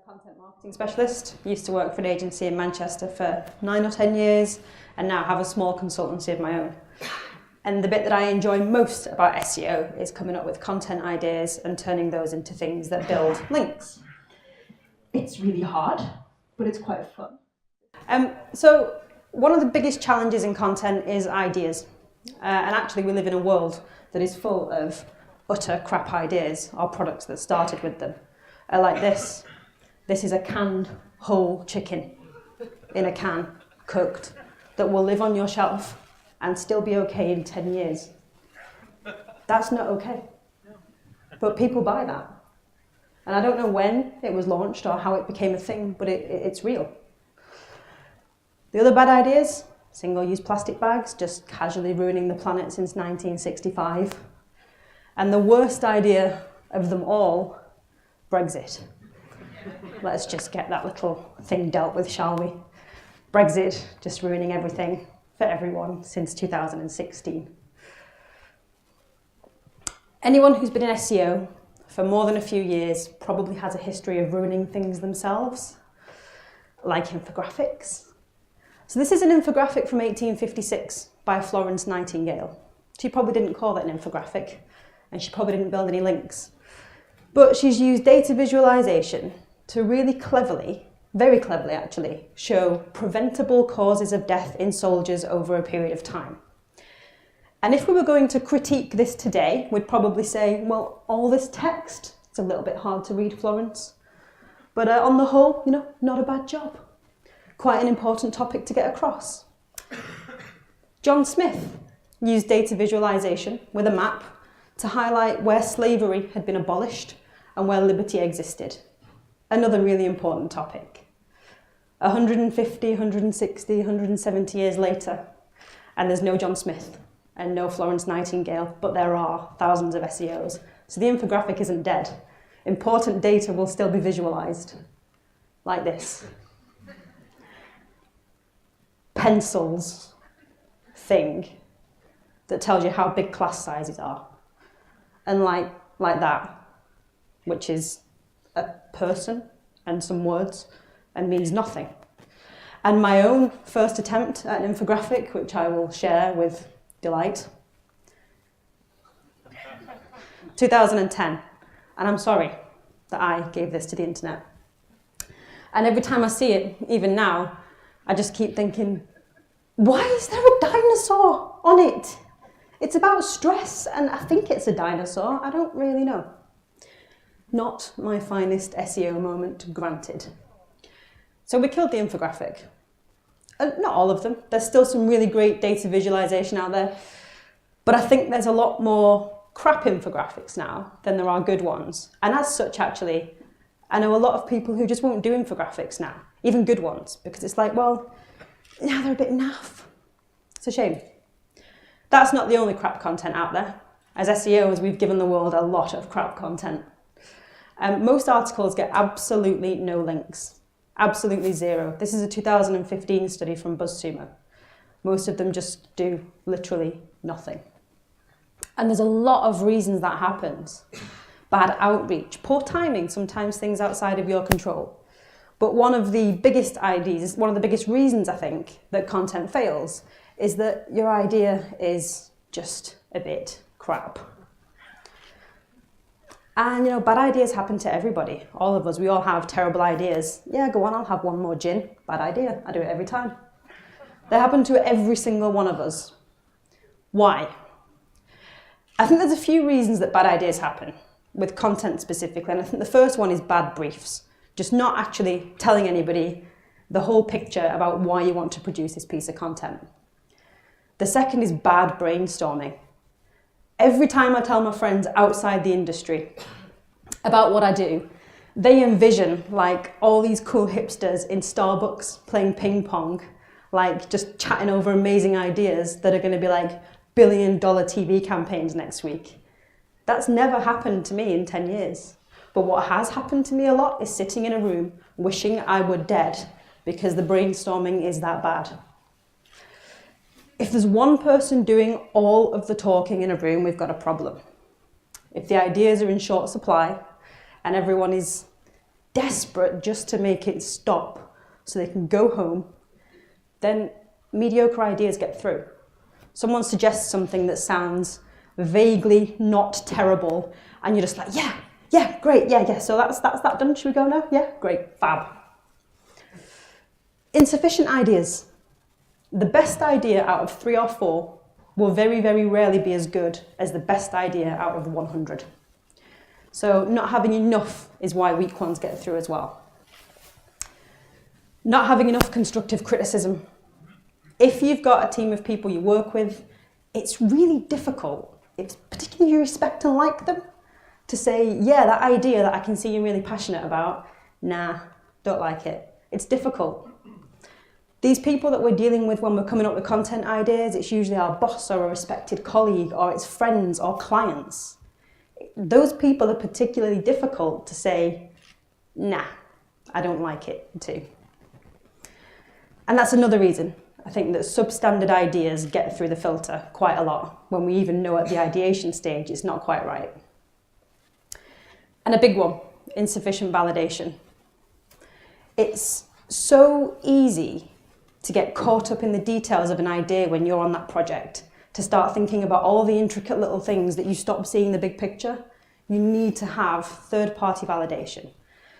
content marketing specialist. Used to work for an agency in Manchester for 9 or 10 years and now have a small consultancy of my own. And the bit that I enjoy most about SEO is coming up with content ideas and turning those into things that build links. It's really hard, but it's quite fun. So one of the biggest challenges in content is ideas. And actually we live in a world that is full of utter crap ideas or products that started with them. Like this. This is a canned whole chicken in a can, cooked, that will live on your shelf and still be okay in 10 years. That's not okay. But people buy that. And I don't know when it was launched or how it became a thing, but it's real. The other bad ideas, single-use plastic bags, just casually ruining the planet since 1965. And the worst idea of them all, Brexit. Let's just get that little thing dealt with, shall we? Brexit, just ruining everything for everyone since 2016. Anyone who's been in SEO for more than a few years probably has a history of ruining things themselves, like infographics. So this is an infographic from 1856 by Florence Nightingale. She probably didn't call that an infographic, and she probably didn't build any links. But she's used data visualization to really cleverly, very cleverly actually, show preventable causes of death in soldiers over a period of time. And if we were going to critique this today, we'd probably say, well, all this text, it's a little bit hard to read, Florence. But on the whole, not a bad job. Quite an important topic to get across. John Smith used data visualization with a map to highlight where slavery had been abolished and where liberty existed. Another really important topic. 150, 160, 170 years later, and there's no John Smith and no Florence Nightingale, but there are thousands of SEOs. So the infographic isn't dead. Important data will still be visualized, like this. Pencils thing that tells you how big class sizes are. And like that, which is a person and some words and means nothing. And my own first attempt at an infographic, which I will share with delight, 2010. And I'm sorry that I gave this to the internet. And every time I see it, even now, I just keep thinking, why is there a dinosaur on it? It's about stress, and I think it's a dinosaur. I don't really know. Not my finest SEO moment, granted. So we killed the infographic. Not all of them. There's still some really great data visualization out there. But I think there's a lot more crap infographics now than there are good ones. And as such, actually, I know a lot of people who just won't do infographics now, even good ones, because it's like, well, yeah, they're a bit naff. It's a shame. That's not the only crap content out there. As SEOs, we've given the world a lot of crap content. Most articles get absolutely no links, absolutely zero. This is a 2015 study from BuzzSumo. Most of them just do literally nothing. And there's a lot of reasons that happens. Bad outreach, poor timing, sometimes things outside of your control. But one of the biggest ideas, one of the biggest reasons I think that content fails is that your idea is just a bit crap. And bad ideas happen to everybody, all of us. We all have terrible ideas. Yeah, go on, I'll have one more gin. Bad idea, I do it every time. They happen to every single one of us. Why? I think there's a few reasons that bad ideas happen, with content specifically, and I think the first one is bad briefs. Just not actually telling anybody the whole picture about why you want to produce this piece of content. The second is bad brainstorming. Every time I tell my friends outside the industry about what I do, they envision like all these cool hipsters in Starbucks playing ping pong, like just chatting over amazing ideas that are going to be like billion-dollar TV campaigns next week. That's never happened to me in 10 years. But what has happened to me a lot is sitting in a room wishing I were dead because the brainstorming is that bad. If there's one person doing all of the talking in a room, we've got a problem. If the ideas are in short supply and everyone is desperate just to make it stop so they can go home, then mediocre ideas get through. Someone suggests something that sounds vaguely not terrible, and you're just like, yeah, great, yeah. So that's that done. Should we go now? Yeah, great, fab. Insufficient ideas. The best idea out of 3 or 4 will very, very rarely be as good as the best idea out of the 100. So not having enough is why weak ones get through as well. Not having enough constructive criticism. If you've got a team of people you work with, it's really difficult, particularly if you respect and like them, to say, yeah, that idea that I can see you're really passionate about, nah, don't like it. It's difficult. These people that we're dealing with when we're coming up with content ideas, it's usually our boss or a respected colleague, or it's friends or clients. Those people are particularly difficult to say, nah, I don't like it too. And that's another reason I think that substandard ideas get through the filter quite a lot when we even know at the ideation stage it's not quite right. And a big one, insufficient validation. It's so easy to get caught up in the details of an idea when you're on that project, to start thinking about all the intricate little things that you stop seeing the big picture. You need to have third-party validation.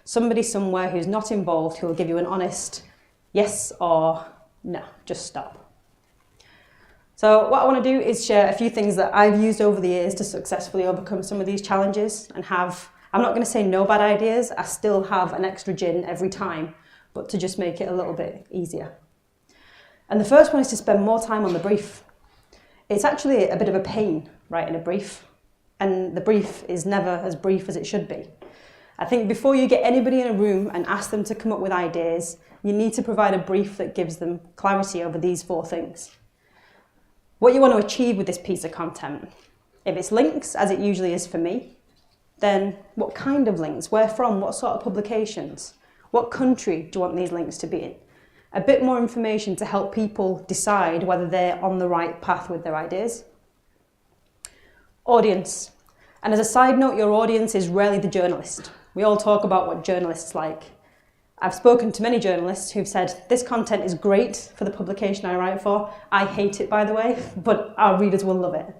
Somebody somewhere who's not involved who will give you an honest yes or no, just stop. So what I want to do is share a few things that I've used over the years to successfully overcome some of these challenges and I'm not going to say no bad ideas, I still have an extra gin every time, but to just make it a little bit easier. And the first one is to spend more time on the brief. It's actually a bit of a pain writing a brief, and the brief is never as brief as it should be. I think before you get anybody in a room and ask them to come up with ideas, you need to provide a brief that gives them clarity over these 4 things. What you want to achieve with this piece of content. If it's links, as it usually is for me, then what kind of links? Where from? What sort of publications? What country do you want these links to be in? A bit more information to help people decide whether they're on the right path with their ideas. Audience. And as a side note, your audience is rarely the journalist. We all talk about what journalists like. I've spoken to many journalists who've said, this content is great for the publication I write for. I hate it, by the way, but our readers will love it.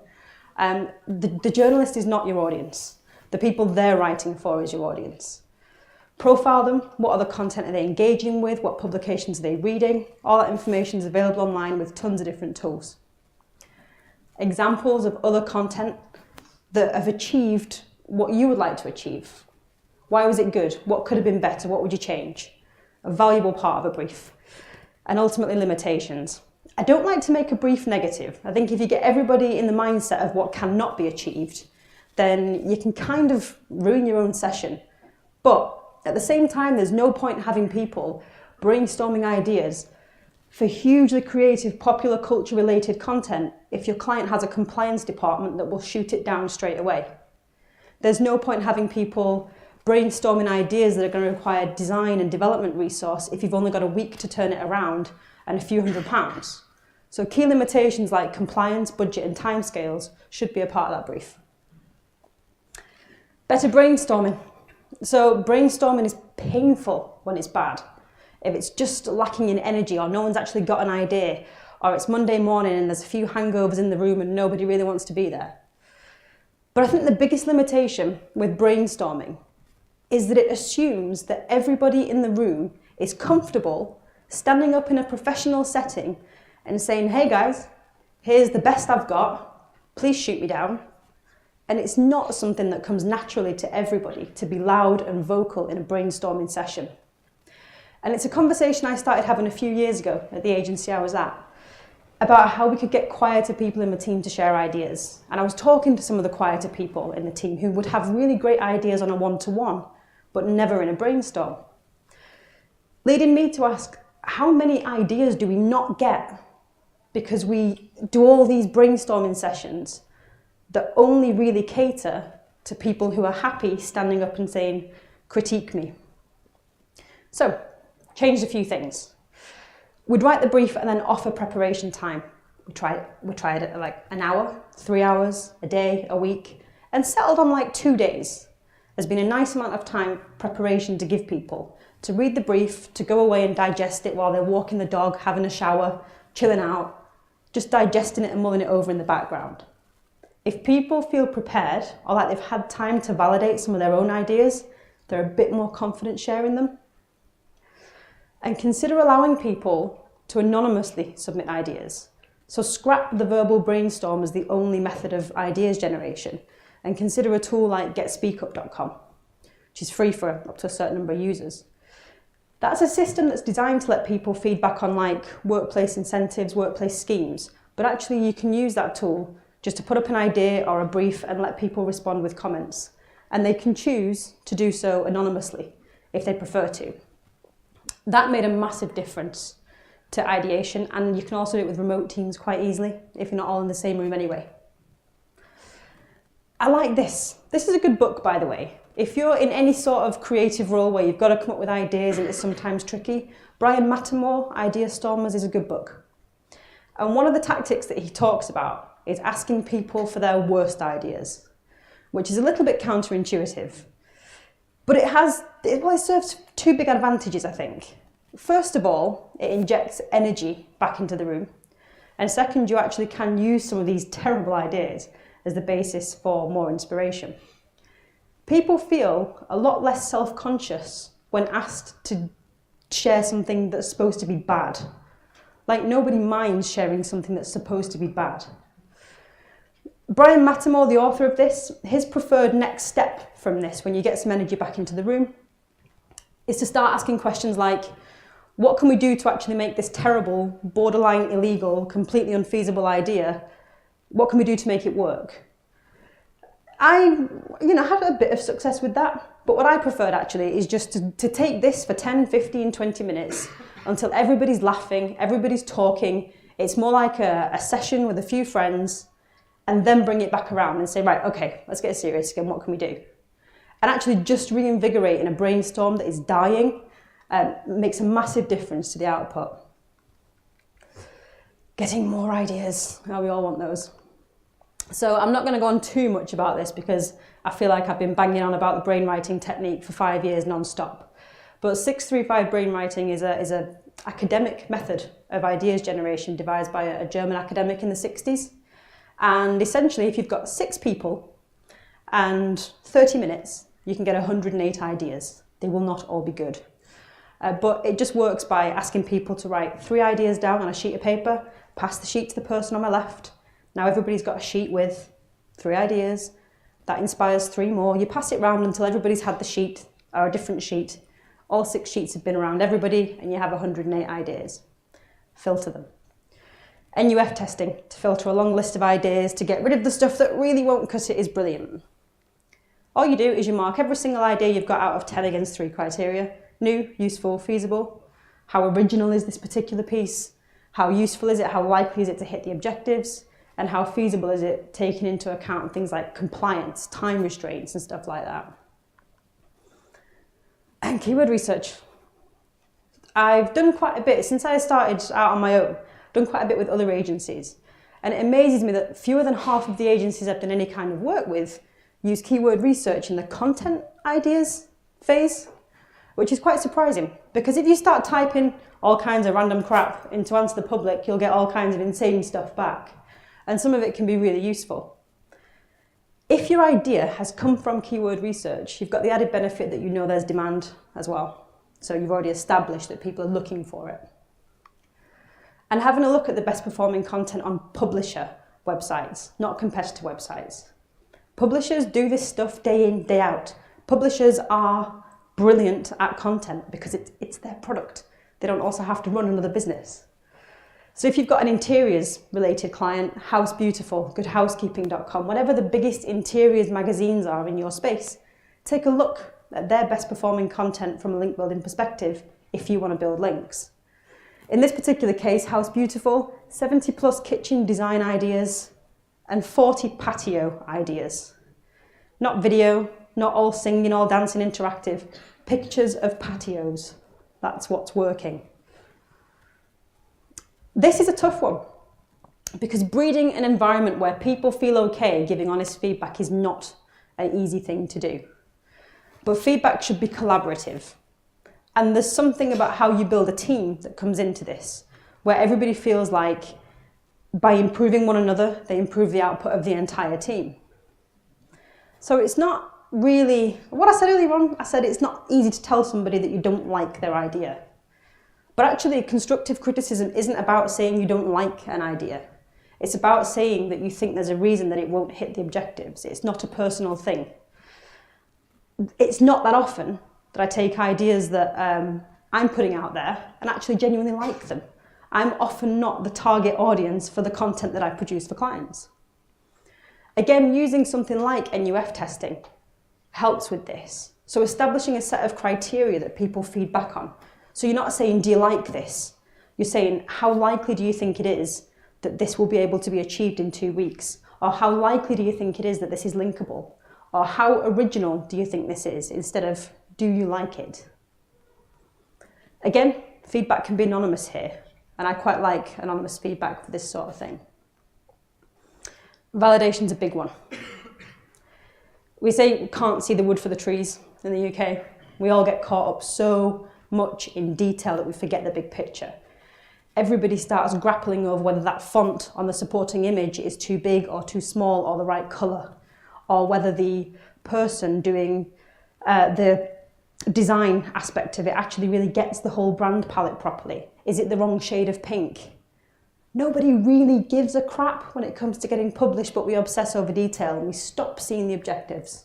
The journalist is not your audience. The people they're writing for is your audience. Profile them. What other content are they engaging with? What publications are they reading? All that information is available online with tons of different tools. Examples of other content that have achieved what you would like to achieve. Why was it good? What could have been better? What would you change? A valuable part of a brief. And ultimately, limitations. I don't like to make a brief negative. I think if you get everybody in the mindset of what cannot be achieved, then you can kind of ruin your own session. But at the same time, there's no point having people brainstorming ideas for hugely creative, popular culture-related content if your client has a compliance department that will shoot it down straight away. There's no point having people brainstorming ideas that are going to require design and development resource if you've only got a week to turn it around and a few £100. So key limitations like compliance, budget and timescales should be a part of that brief. Better brainstorming. So brainstorming is painful when it's bad. If it's just lacking in energy or no one's actually got an idea, or it's Monday morning and there's a few hangovers in the room and nobody really wants to be there. But I think the biggest limitation with brainstorming is that it assumes that everybody in the room is comfortable standing up in a professional setting and saying, hey guys, here's the best I've got, please shoot me down. And it's not something that comes naturally to everybody to be loud and vocal in a brainstorming session. And it's a conversation I started having a few years ago at the agency I was at about how we could get quieter people in the team to share ideas. And I was talking to some of the quieter people in the team who would have really great ideas on a one-to-one, but never in a brainstorm. Leading me to ask, how many ideas do we not get because we do all these brainstorming sessions that only really cater to people who are happy standing up and saying, critique me. So, changed a few things. We'd write the brief and then offer preparation time. We tried it at like an hour, 3 hours, a day, a week, and settled on like 2 days. has been a nice amount of time preparation to give people, to read the brief, to go away and digest it while they're walking the dog, having a shower, chilling out, just digesting it and mulling it over in the background. If people feel prepared or like they've had time to validate some of their own ideas, they're a bit more confident sharing them. And consider allowing people to anonymously submit ideas. So scrap the verbal brainstorm as the only method of ideas generation and consider a tool like getspeakup.com, which is free for up to a certain number of users. That's a system that's designed to let people feedback on like workplace incentives, workplace schemes, but actually you can use that tool just to put up an idea or a brief and let people respond with comments. And they can choose to do so anonymously if they prefer to. That made a massive difference to ideation, and you can also do it with remote teams quite easily if you're not all in the same room anyway. I like this. This is a good book, by the way. If you're in any sort of creative role where you've got to come up with ideas and it's sometimes tricky, Brian Matamore, Idea Stormers, is a good book. And one of the tactics that he talks about is asking people for their worst ideas, which is a little bit counterintuitive. But it serves two big advantages, I think. First of all, it injects energy back into the room. And second, you actually can use some of these terrible ideas as the basis for more inspiration. People feel a lot less self-conscious when asked to share something that's supposed to be bad. Like nobody minds sharing something that's supposed to be bad. Brian Matamore, the author of this, his preferred next step from this, when you get some energy back into the room, is to start asking questions like, what can we do to actually make this terrible, borderline illegal, completely unfeasible idea, what can we do to make it work? I had a bit of success with that, but what I preferred actually is just to take this for 10, 15, 20 minutes until everybody's laughing, everybody's talking. It's more like a session with a few friends, and then bring it back around and say, right, okay, let's get serious again, what can we do? And actually just reinvigorating a brainstorm that is dying makes a massive difference to the output. Getting more ideas, we all want those. So I'm not going to go on too much about this because I feel like I've been banging on about the brainwriting technique for 5 years non-stop. But 635 brainwriting is a academic method of ideas generation devised by a German academic in the 60s. And essentially, if you've got 6 people and 30 minutes, you can get 108 ideas. They will not all be good. But it just works by asking people to write 3 ideas down on a sheet of paper, pass the sheet to the person on my left. Now everybody's got a sheet with 3 ideas. That inspires 3 more. You pass it round until everybody's had the sheet or a different sheet. All 6 sheets have been around everybody and you have 108 ideas. Filter them. NUF testing to filter a long list of ideas to get rid of the stuff that really won't cut it is brilliant. All you do is you mark every single idea you've got out of 10 against 3 criteria. New, useful, feasible. How original is this particular piece? How useful is it? How likely is it to hit the objectives? And how feasible is it taking into account things like compliance, time restraints and stuff like that. And keyword research. I've done quite a bit since I started out on my own. Done quite a bit with other agencies. And it amazes me that fewer than half of the agencies I've done any kind of work with use keyword research in the content ideas phase, which is quite surprising. Because if you start typing all kinds of random crap into Answer the Public, you'll get all kinds of insane stuff back. And some of it can be really useful. If your idea has come from keyword research, you've got the added benefit that you know there's demand as well. So you've already established that people are looking for it. And having a look at the best performing content on publisher websites, not competitor websites. Publishers do this stuff day in, day out. Publishers are brilliant at content because it's their product. They don't also have to run another business. So if you've got an interiors related client, House Beautiful, goodhousekeeping.com, whatever the biggest interiors magazines are in your space, take a look at their best performing content from a link building perspective if you want to build links. In this particular case, House Beautiful, 70 plus kitchen design ideas and 40 patio ideas. Not video, not all singing, all dancing interactive, pictures of patios. That's what's working. This is a tough one because breeding an environment where people feel okay giving honest feedback is not an easy thing to do. But feedback should be collaborative. And there's something about how you build a team that comes into this, where everybody feels like by improving one another, they improve the output of the entire team. So it's not really, what I said earlier on, I said it's not easy to tell somebody that you don't like their idea. But actually, constructive criticism isn't about saying you don't like an idea. It's about saying that you think there's a reason that it won't hit the objectives. It's not a personal thing. It's not that often that I take ideas that I'm putting out there and actually genuinely like them. I'm often not the target audience for the content that I produce for clients. Again, using something like NUF testing helps with this. So establishing a set of criteria that people feed back on. So you're not saying, do you like this? You're saying, how likely do you think it is that this will be able to be achieved in 2 weeks? Or how likely do you think it is that this is linkable? Or how original do you think this is, instead of, do you like it? Again, feedback can be anonymous here, and I quite like anonymous feedback for this sort of thing. Validation's a big one. We say we can't see the wood for the trees in the UK. We all get caught up so much in detail that we forget the big picture. Everybody starts grappling over whether that font on the supporting image is too big or too small or the right colour, or whether the person doing the design aspect of it actually really gets the whole brand palette properly. Is it the wrong shade of pink? Nobody really gives a crap when it comes to getting published, but we obsess over detail and we stop seeing the objectives.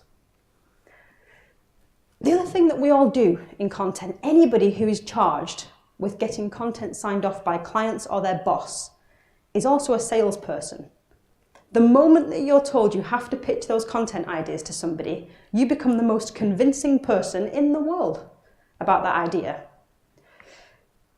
The other thing that we all do in content, anybody who is charged with getting content signed off by clients or their boss is also a salesperson. The moment that you're told you have to pitch those content ideas to somebody, you become the most convincing person in the world about that idea.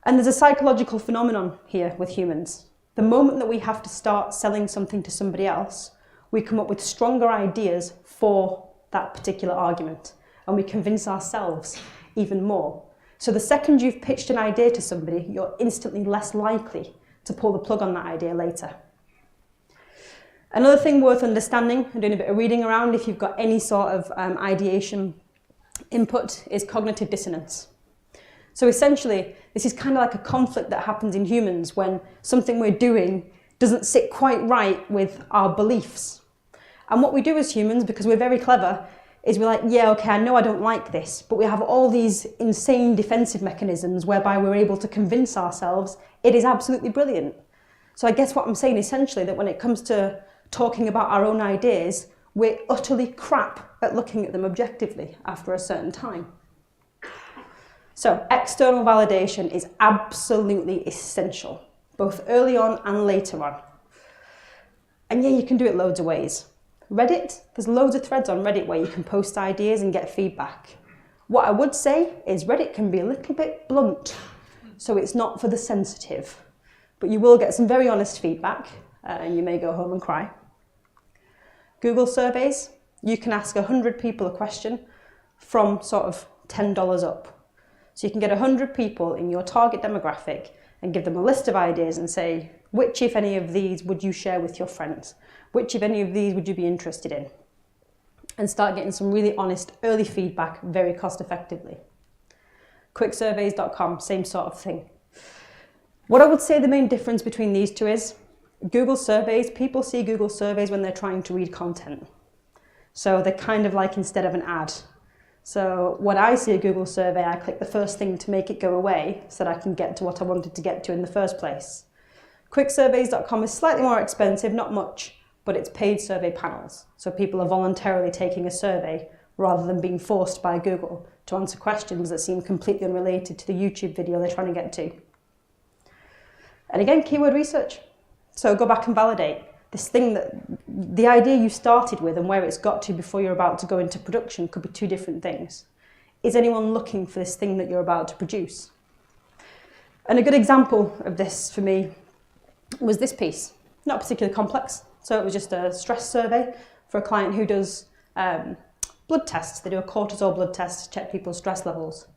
And there's a psychological phenomenon here with humans. The moment that we have to start selling something to somebody else, we come up with stronger ideas for that particular argument, and we convince ourselves even more. So the second you've pitched an idea to somebody, you're instantly less likely to pull the plug on that idea later. Another thing worth understanding and doing a bit of reading around if you've got any sort of ideation input is cognitive dissonance. So essentially, this is kind of like a conflict that happens in humans when something we're doing doesn't sit quite right with our beliefs. And what we do as humans, because we're very clever, is we're like, yeah, okay, I know I don't like this, but we have all these insane defensive mechanisms whereby we're able to convince ourselves it is absolutely brilliant. So I guess what I'm saying essentially that when it comes to talking about our own ideas, we're utterly crap at looking at them objectively after a certain time. So external validation is absolutely essential, both early on and later on. And yeah, you can do it loads of ways. Reddit, there's loads of threads on Reddit where you can post ideas and get feedback. What I would say is Reddit can be a little bit blunt, so it's not for the sensitive. But you will get some very honest feedback, and you may go home and cry. Google surveys, you can ask 100 people a question from sort of $10 up. So you can get 100 people in your target demographic and give them a list of ideas and say, which, if any of these, would you share with your friends? Which, if any of these, would you be interested in? And start getting some really honest early feedback very cost effectively. Quicksurveys.com, same sort of thing. What I would say the main difference between these two is Google surveys, people see Google surveys when they're trying to read content. So they're kind of like instead of an ad. So when I see a Google survey, I click the first thing to make it go away so that I can get to what I wanted to get to in the first place. Quicksurveys.com is slightly more expensive, not much, but it's paid survey panels. So people are voluntarily taking a survey rather than being forced by Google to answer questions that seem completely unrelated to the YouTube video they're trying to get to. And again, keyword research. So go back and validate this thing that the idea you started with and where it's got to before you're about to go into production could be two different things. Is anyone looking for this thing that you're about to produce? And a good example of this for me was this piece. Not particularly complex. So it was just a stress survey for a client who does blood tests. They do a cortisol blood test to check people's stress levels.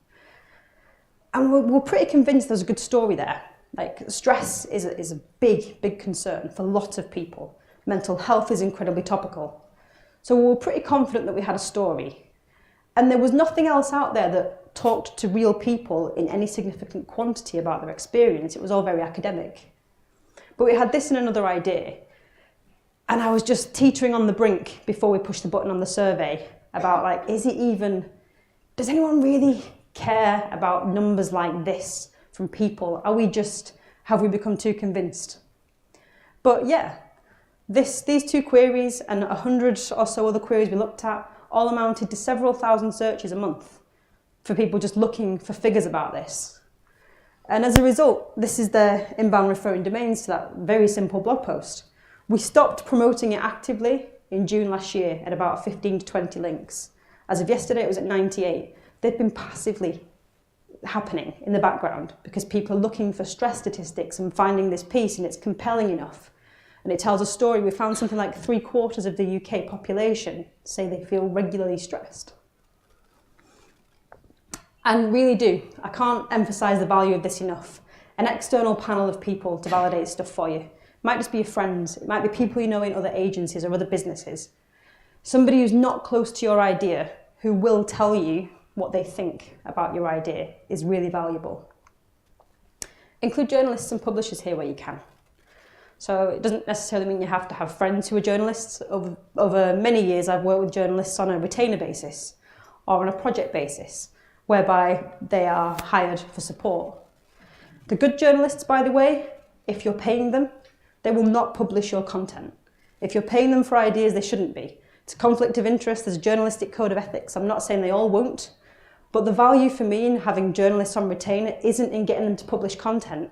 And we're pretty convinced there's a good story there. Like, stress is a big, big concern for lots of people. Mental health is incredibly topical. So we were pretty confident that we had a story. And there was nothing else out there that talked to real people in any significant quantity about their experience. It was all very academic. But we had this and another idea. And I was just teetering on the brink before we pushed the button on the survey about, like, does anyone really care about numbers like this from people? Have we become too convinced? But yeah, these 2 queries and 100 or so other queries we looked at all amounted to several thousand searches a month for people just looking for figures about this. And as a result, this is the inbound referring domains to that very simple blog post. We stopped promoting it actively in June last year at about 15 to 20 links. As of yesterday, it was at 98. They've been passively happening in the background because people are looking for stress statistics and finding this piece, and it's compelling enough. And it tells a story. We found something like 3/4 of the UK population say they feel regularly stressed. And really do. I can't emphasise the value of this enough. An external panel of people to validate stuff for you. It might just be your friends. It might be people you know in other agencies or other businesses. Somebody who's not close to your idea, who will tell you what they think about your idea, is really valuable. Include journalists and publishers here where you can. So it doesn't necessarily mean you have to have friends who are journalists. Over many years, I've worked with journalists on a retainer basis or on a project basis, whereby they are hired for support. The good journalists, by the way, if you're paying them, they will not publish your content. If you're paying them for ideas, they shouldn't be. It's a conflict of interest, there's a journalistic code of ethics. I'm not saying they all won't, but the value for me in having journalists on retainer isn't in getting them to publish content,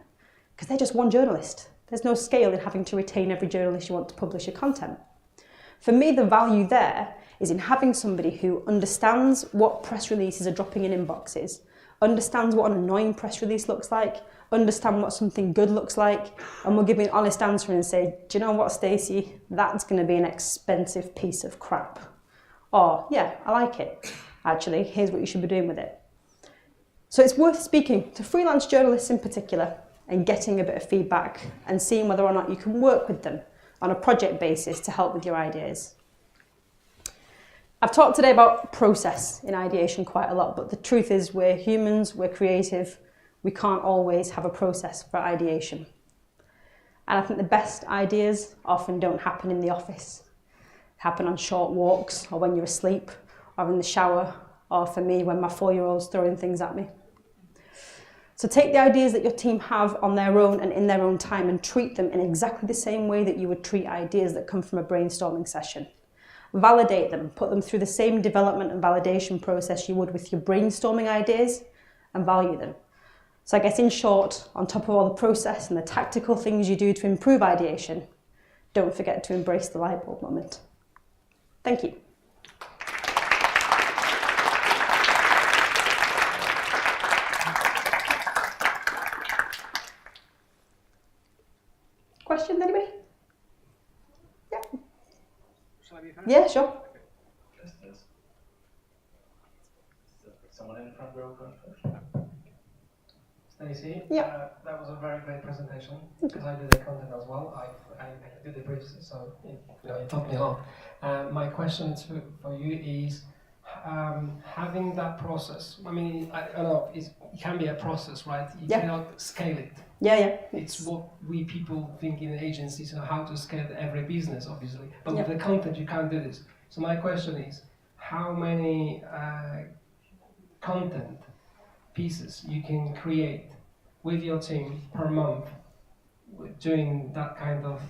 because they're just one journalist. There's no scale in having to retain every journalist you want to publish your content. For me, the value there is in having somebody who understands what press releases are dropping in inboxes, understands what an annoying press release looks like, understand what something good looks like, and will give me an honest answer and say, do you know what, Stacey, that's going to be an expensive piece of crap. Or, yeah, I like it. Actually, here's what you should be doing with it. So it's worth speaking to freelance journalists in particular and getting a bit of feedback and seeing whether or not you can work with them on a project basis to help with your ideas. I've talked today about process in ideation quite a lot, but the truth is we're humans, we're creative, we can't always have a process for ideation. And I think the best ideas often don't happen in the office. They happen on short walks, or when you're asleep, or in the shower, or for me, when my 4-year-old's throwing things at me. So take the ideas that your team have on their own and in their own time and treat them in exactly the same way that you would treat ideas that come from a brainstorming session. Validate them, put them through the same development and validation process you would with your brainstorming ideas, and value them. So I guess in short, on top of all the process and the tactical things you do to improve ideation, don't forget to embrace the light bulb moment. Thank you. Questions, anybody? Yeah. Shall I be first? Yeah, sure. Yes. Someone in the front row first. Stacey, Yeah. that was a very great presentation because I did the content as well. I did the briefs, so you taught me a lot. My question for you is having that process. I mean, I don't know, it can be a process, right? You cannot scale it. Yeah. It's what we people think in agencies and how to scale every business, obviously. But with the content, you can't do this. So my question is, how many content pieces you can create with your team per month doing that kind of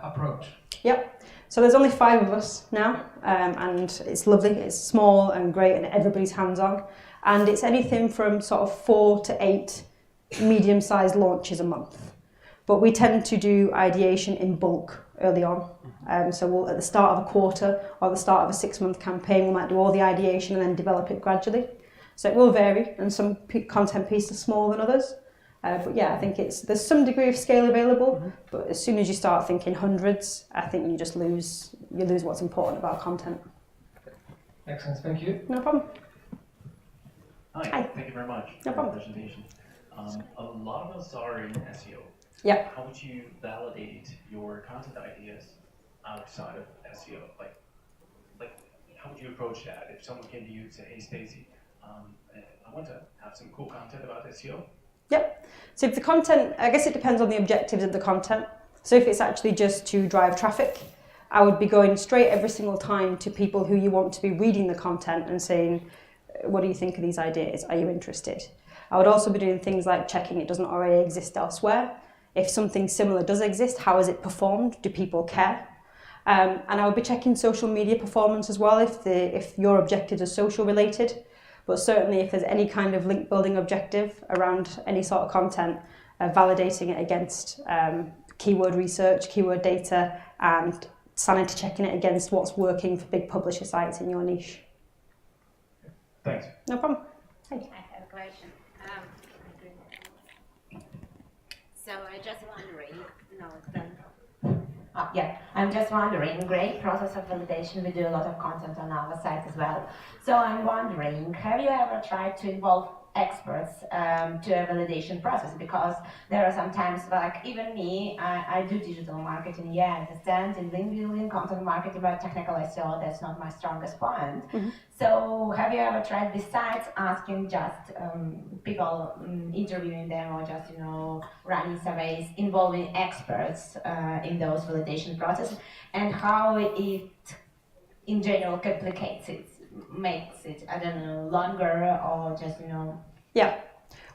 approach? Yep. So there's only 5 of us now, and it's lovely. It's small and great, and everybody's hands-on. And it's anything from sort of 4 to 8 medium-sized launches a month. But we tend to do ideation in bulk early on. So we'll, at the start of a quarter or the start of a 6-month campaign, we might do all the ideation and then develop it gradually. So it will vary, and some content pieces are smaller than others. But yeah, I think there's some degree of scale available, but as soon as you start thinking hundreds, I think you just lose what's important about content. Excellent, thank you. No problem. Hi. Thank you very much No for problem. the presentation. A lot of us are in SEO. Yeah. How would you validate your content ideas outside of SEO? Like, how would you approach that? If someone came to you and said, hey, Stacey, I want to have some cool content about SEO. Yep. So if the content, I guess it depends on the objectives of the content. So if it's actually just to drive traffic, I would be going straight every single time to people who you want to be reading the content and saying, what do you think of these ideas? Are you interested? I would also be doing things like checking it doesn't already exist elsewhere. If something similar does exist, how is it performed? Do people care? And I would be checking social media performance as well if your objectives are social related. But certainly if there's any kind of link building objective around any sort of content, validating it against keyword research, keyword data, and sanity checking it against what's working for big publisher sites in your niche. Thanks. No problem. Hi. I have a question. So I just wondering, no, then. Yeah, I'm just wondering, great process of validation. We do a lot of content on our site as well. So I'm wondering, have you ever tried to involve experts to a validation process? Because there are sometimes, like even me, I do digital marketing, yeah, I understand, in link building, content marketing, but technical SEO, that's not my strongest point. Mm-hmm. So have you ever tried besides asking just people, interviewing them, or just, running surveys, involving experts in those validation processes, and how it in general complicates it, makes it, I don't know, longer, or just, Yeah.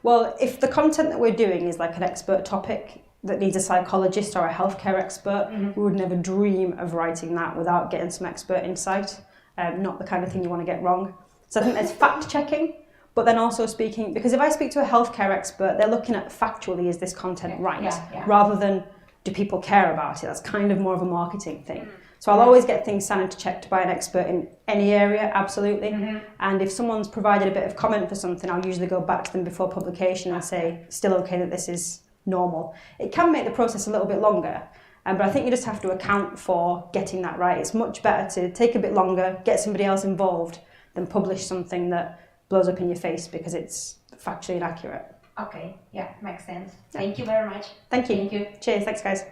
Well, if the content that we're doing is like an expert topic that needs a psychologist or a healthcare expert, we would never dream of writing that without getting some expert insight. Not the kind of thing you want to get wrong. So I think there's fact checking, but then also speaking, because if I speak to a healthcare expert, they're looking at factually, is this content right? Rather than do people care about it? That's kind of more of a marketing thing. So I'll always get things sanity checked by an expert in any area, absolutely. And if someone's provided a bit of comment for something, I'll usually go back to them before publication and say, still okay that this is normal. It can make the process a little bit longer, but I think you just have to account for getting that right. It's much better to take a bit longer, get somebody else involved, than publish something that blows up in your face because it's factually inaccurate. Okay, yeah, makes sense. Yeah. Thank you very much. Thank you. Thank you. Cheers, thanks guys.